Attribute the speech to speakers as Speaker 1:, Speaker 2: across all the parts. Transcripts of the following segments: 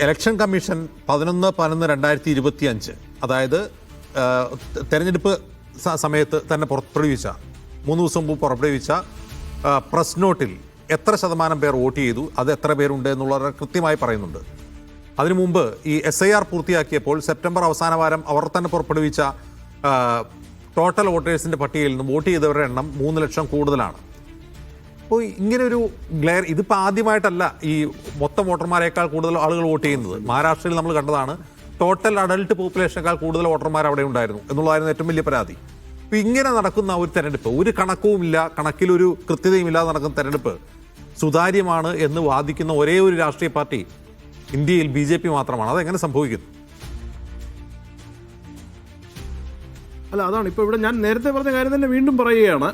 Speaker 1: Election commission 11/11/2025 അതായത് തെരഞ്ഞെടുപ്പ് സമയത്ത് തന്നെ പുറപ്പെടുവിച്ച 3 ദിവസം മുമ്പ് പുറപ്പെടുവിച്ച പ്രസ് നോട്ടിൽ എത്ര ശതമാനം പേർ വോട്ട് ചെയ്തു, അത് എത്ര പേരുണ്ട് എന്നുള്ളത് കൃത്യമായി പറയുന്നുണ്ട്. അതിനു മുമ്പ് ഈ SIR പൂർത്തിയാക്കിയപ്പോൾ സെപ്റ്റംബർ അവസാന വാരം അവർ തന്നെ പുറപ്പെടുവിച്ച ടോട്ടൽ വോട്ടേഴ്സിൻ്റെ പട്ടികയിൽ നിന്ന് വോട്ട് ചെയ്തവരുടെ എണ്ണം 3 ലക്ഷം കൂടുതലാണ്. അപ്പോൾ ഇങ്ങനൊരു ഗ്ലെയർ, ഇതിപ്പോൾ ആദ്യമായിട്ടല്ല ഈ മൊത്തം വോട്ടർമാരെക്കാൾ കൂടുതൽ ആളുകൾ വോട്ട് ചെയ്യുന്നത്. മഹാരാഷ്ട്രയിൽ നമ്മൾ കണ്ടതാണ്, ടോട്ടൽ അഡൽട്ട് പോപ്പുലേഷനേക്കാൾ കൂടുതൽ വോട്ടർമാർ അവിടെ ഉണ്ടായിരുന്നു എന്നുള്ളതായിരുന്നു ഏറ്റവും വലിയ പരാതി. അപ്പോൾ ഇങ്ങനെ നടക്കുന്ന ഒരു തെരഞ്ഞെടുപ്പ്, ഒരു കണക്കുമില്ല, കണക്കിലൊരു കൃത്യതയുമില്ലാതെ നടക്കുന്ന തെരഞ്ഞെടുപ്പ് സുതാര്യമാണ് എന്ന് വാദിക്കുന്ന ഒരേ ഒരു രാഷ്ട്രീയ പാർട്ടി ഇന്ത്യയിൽ BJP മാത്രമാണ്. അതെങ്ങനെ സംഭവിക്കുന്നു?
Speaker 2: അല്ല, അതാണ് ഇപ്പോൾ ഇവിടെ ഞാൻ നേരത്തെ പറഞ്ഞ കാര്യം തന്നെ വീണ്ടും പറയുകയാണ്.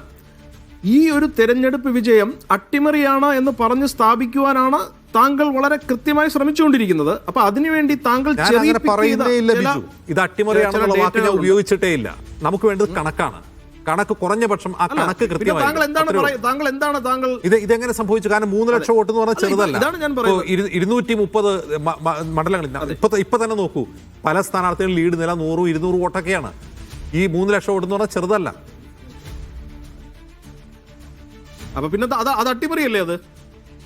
Speaker 2: ഈ ഒരു തെരഞ്ഞെടുപ്പ് വിജയം അട്ടിമറിയാണ് എന്ന് പറഞ്ഞ് സ്ഥാപിക്കുവാനാണ് താങ്കൾ വളരെ കൃത്യമായി ശ്രമിച്ചുകൊണ്ടിരിക്കുന്നത്. അപ്പൊ അതിനുവേണ്ടി താങ്കൾ
Speaker 1: ഇത് അട്ടിമറിയാണെന്നുള്ള വാക്ക് ഞാൻ ഉപയോഗിച്ചിട്ടേ ഇല്ല. നമുക്ക് വേണ്ടത് കണക്കാണ്. കണക്ക് കുറഞ്ഞ പക്ഷം ആ കണക്ക് കൃത്യമായി. ഇതെങ്ങനെ സംഭവിച്ചു? കാരണം 3 ലക്ഷം വോട്ട് എന്ന് പറഞ്ഞാൽ ചെറുതല്ല. 230 മണ്ഡലങ്ങളിൽ ഇപ്പൊ തന്നെ നോക്കൂ, പല സ്ഥാനാർത്ഥികൾ ലീഡ് നില 100-200 വോട്ടൊക്കെയാണ്. ഈ 3 ലക്ഷം വോട്ട് എന്ന് പറഞ്ഞാൽ ചെറുതല്ല.
Speaker 2: അപ്പൊ പിന്നെ അത് അട്ടിമറിയല്ലേ? അത്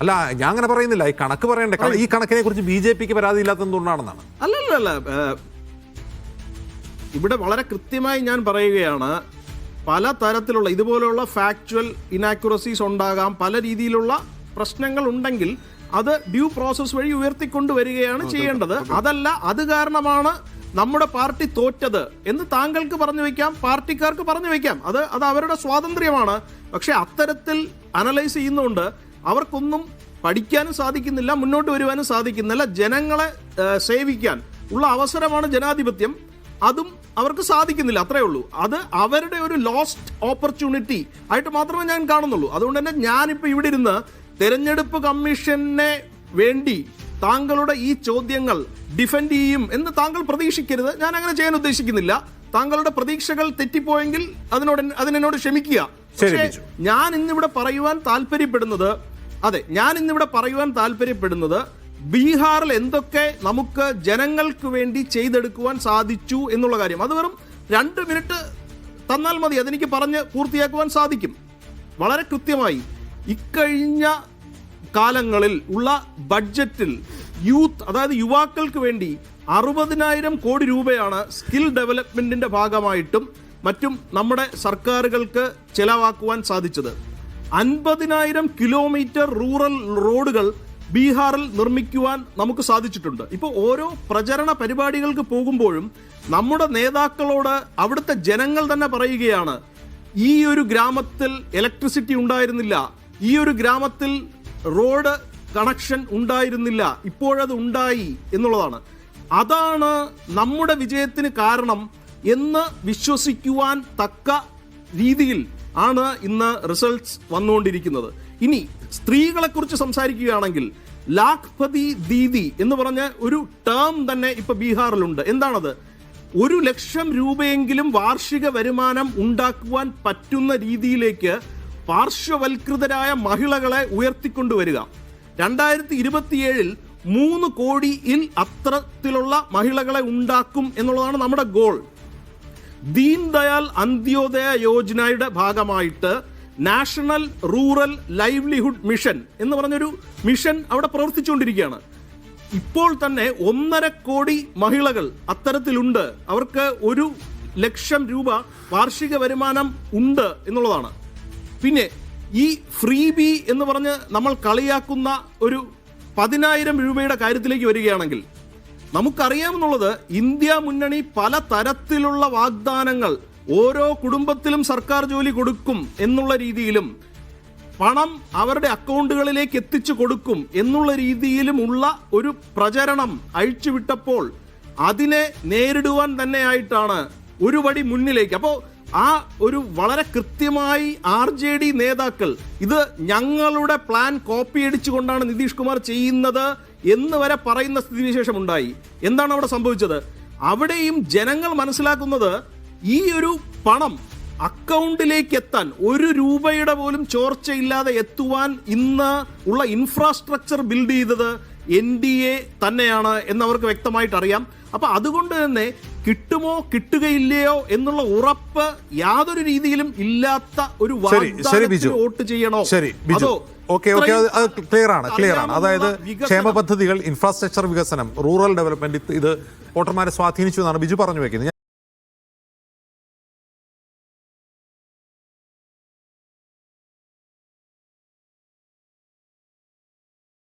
Speaker 1: അല്ല, ഞാൻ അങ്ങനെ പറയുന്നില്ല. ഈ കണക്ക് പറയണ്ടേ? ഈ കണക്കിനെ കുറിച്ച് BJPക്ക് പരാതി ഇല്ലാത്തത് എന്തുകൊണ്ടാണെന്നാണ്.
Speaker 2: അല്ലല്ല, ഇവിടെ വളരെ കൃത്യമായി ഞാൻ പറയുകയാണ്, പല തരത്തിലുള്ള ഇതുപോലുള്ള ഫാക്ച്വൽ ഇനാക്യുറസീസ് ഉണ്ടാകാം, പല രീതിയിലുള്ള പ്രശ്നങ്ങൾ ഉണ്ടെങ്കിൽ അത് ഡ്യൂ പ്രോസസ് വഴി ഉയർത്തിക്കൊണ്ടുവരികയാണ് ചെയ്യേണ്ടത്. അതല്ല അത് കാരണമാണ് നമ്മുടെ പാർട്ടി തോറ്റത് എന്ന് താങ്കൾക്ക് പറഞ്ഞു വയ്ക്കാം, പാർട്ടിക്കാർക്ക് പറഞ്ഞു വയ്ക്കാം. അത് അവരുടെ സ്വാതന്ത്ര്യമാണ്. പക്ഷെ അത്തരത്തിൽ അനലൈസ് ചെയ്യുന്നതുകൊണ്ട് അവർക്കൊന്നും പഠിക്കാനും സാധിക്കുന്നില്ല, മുന്നോട്ട് വരുവാനും സാധിക്കുന്നില്ല. ജനങ്ങളെ സേവിക്കാൻ ഉള്ള അവസരമാണ് ജനാധിപത്യം, അതും അവർക്ക് സാധിക്കുന്നില്ല. അത്രേ ഉള്ളൂ. അത് അവരുടെ ഒരു ലോസ്റ്റ് ഓപ്പർച്യൂണിറ്റി ആയിട്ട് മാത്രമേ ഞാൻ കാണുന്നുള്ളൂ. അതുകൊണ്ട് തന്നെ ഞാനിപ്പോൾ ഇവിടെ ഇരുന്ന് തെരഞ്ഞെടുപ്പ് കമ്മീഷനെ വേണ്ടി താങ്കളുടെ ഈ ചോദ്യങ്ങൾ ഡിഫെൻഡ് ചെയ്യും എന്ന് താങ്കൾ പ്രതീക്ഷിക്കരുത്. ഞാൻ അങ്ങനെ ചെയ്യാൻ ഉദ്ദേശിക്കുന്നില്ല. താങ്കളുടെ പ്രതീക്ഷകൾ തെറ്റിപ്പോയെങ്കിൽ അതിനോട് ക്ഷമിക്കുക. പക്ഷേ ഞാൻ ഇന്നിവിടെ പറയുവാൻ താല്പര്യപ്പെടുന്നത് ബീഹാറിൽ എന്തൊക്കെ നമുക്ക് ജനങ്ങൾക്ക് വേണ്ടി ചെയ്തെടുക്കുവാൻ സാധിച്ചു എന്നുള്ള കാര്യം. അത് വെറും 2 മിനിറ്റ് തന്നാൽ മതി, അതെനിക്ക് പറഞ്ഞ് പൂർത്തിയാക്കുവാൻ സാധിക്കും. വളരെ കൃത്യമായി ഇക്കഴിഞ്ഞ കാലങ്ങളിൽ ഉള്ള ബഡ്ജറ്റിൽ യൂത്ത്, അതായത് യുവാക്കൾക്ക് വേണ്ടി 60,000 കോടി രൂപയാണ് സ്കിൽ ഡെവലപ്മെന്റിന്റെ ഭാഗമായിട്ടും മറ്റും നമ്മുടെ സർക്കാരുകൾക്ക് ചെലവാക്കുവാൻ സാധിച്ചത്. 50,000 കിലോമീറ്റർ റൂറൽ റോഡുകൾ ബീഹാറിൽ നിർമ്മിക്കുവാൻ നമുക്ക് സാധിച്ചിട്ടുണ്ട്. ഇപ്പോൾ ഓരോ പ്രചരണ പരിപാടികൾക്ക് പോകുമ്പോഴും നമ്മുടെ നേതാക്കളോട് അവിടുത്തെ ജനങ്ങൾ തന്നെ പറയുകയാണ്, ഈ ഒരു ഗ്രാമത്തിൽ ഇലക്ട്രിസിറ്റി ഉണ്ടായിരുന്നില്ല, ഈ ഒരു ഗ്രാമത്തിൽ റോഡ് കണക്ഷൻ ഉണ്ടായിരുന്നില്ല, ഇപ്പോഴത് ഉണ്ടായി എന്നുള്ളതാണ്. അതാണ് നമ്മുടെ വിജയത്തിന് കാരണം എന്ന് വിശ്വസിക്കുവാൻ തക്ക രീതിയിൽ ആണ് ഇന്ന് റിസൾട്ട്സ് വന്നുകൊണ്ടിരിക്കുന്നത്. ഇനി സ്ത്രീകളെ കുറിച്ച് സംസാരിക്കുകയാണെങ്കിൽ ലാഖ്പതി ദീദി എന്ന് പറഞ്ഞ ഒരു ടേം തന്നെ ഇപ്പൊ ബീഹാറിലുണ്ട്. എന്താണത്? 1 ലക്ഷം രൂപയെങ്കിലും വാർഷിക വരുമാനം ഉണ്ടാക്കുവാൻ പറ്റുന്ന രീതിയിലേക്ക് പാർശ്വവൽകൃതരായ മഹിളകളെ ഉയർത്തിക്കൊണ്ടുവരിക. 2027 3 കോടിയിൽ അത്തരത്തിലുള്ള മഹിളകളെ ഉണ്ടാക്കും എന്നുള്ളതാണ് നമ്മുടെ ഗോൾ. ദീൻ ദയാൽ അന്ത്യോദയ യോജനയുടെ ഭാഗമായിട്ട് നാഷണൽ റൂറൽ ലൈവ്ലിഹുഡ് മിഷൻ എന്ന് പറഞ്ഞൊരു മിഷൻ അവിടെ പ്രവർത്തിച്ചുകൊണ്ടിരിക്കുകയാണ്. ഇപ്പോൾ തന്നെ 1.5 കോടി മഹിളകൾ അത്തരത്തിലുണ്ട്. അവർക്ക് 1 ലക്ഷം രൂപ വാർഷിക വരുമാനം ഉണ്ട് എന്നുള്ളതാണ്. പിന്നെ ഈ ഫ്രീബി എന്ന് പറഞ്ഞ് നമ്മൾ കളിയാക്കുന്ന ഒരു 10,000 രൂപയുടെ കാര്യത്തിലേക്ക് വരികയാണെങ്കിൽ നമുക്കറിയാമെന്നുള്ളത്, ഇന്ത്യ മുന്നണി പല തരത്തിലുള്ള വാഗ്ദാനങ്ങൾ, ഓരോ കുടുംബത്തിലും സർക്കാർ ജോലി കൊടുക്കും എന്നുള്ള രീതിയിലും പണം അവരുടെ അക്കൗണ്ടുകളിലേക്ക് എത്തിച്ചു കൊടുക്കും എന്നുള്ള രീതിയിലുമുള്ള ഒരു പ്രചരണം അഴിച്ചുവിട്ടപ്പോൾ അതിനെ നേരിടുവാൻ തന്നെയായിട്ടാണ് ഒരു പടി മുന്നിലേക്ക്. അപ്പോൾ ആ ഒരു വളരെ കൃത്യമായി RJD നേതാക്കൾ ഇത് ഞങ്ങളുടെ പ്ലാൻ കോപ്പി അടിച്ചുകൊണ്ടാണ് നിതീഷ് കുമാർ ചെയ്യുന്നത് എന്ന് വരെ പറയുന്ന സ്ഥിതിവിശേഷം ഉണ്ടായി. എന്താണ് അവിടെ സംഭവിച്ചത്? അവിടെയും ജനങ്ങൾ മനസ്സിലാക്കുന്നത് ഈ ഒരു പണം അക്കൗണ്ടിലേക്ക് എത്താൻ 1 രൂപയുടെ പോലും ചോർച്ചയില്ലാതെ എത്തുവാൻ ഇന്ന് ഉള്ള ഇൻഫ്രാസ്ട്രക്ചർ ബിൽഡ് ചെയ്തത് NDA തന്നെയാണ് എന്നവർക്ക് വ്യക്തമായിട്ട് അറിയാം. അപ്പൊ അതുകൊണ്ട് തന്നെ കിട്ടുമോ കിട്ടുകയില്ലയോ എന്നുള്ള ഉറപ്പ് യാതൊരു രീതിയിലും ഇല്ലാത്ത ഒരു വാഗ്ദാനത്തിന് വോട്ട് ചെയ്യണോ? അതോ
Speaker 1: ക്ലിയർ ആണ്. അതായത് ക്ഷേമ പദ്ധതികൾ, ഇൻഫ്രാസ്ട്രക്ചർ വികസനം, റൂറൽ ഡെവലപ്മെന്റ്, ഇത് വോട്ടർമാരെ സ്വാധീനിച്ചു എന്നാണ് ബിജു പറഞ്ഞു വെക്കുന്നത്.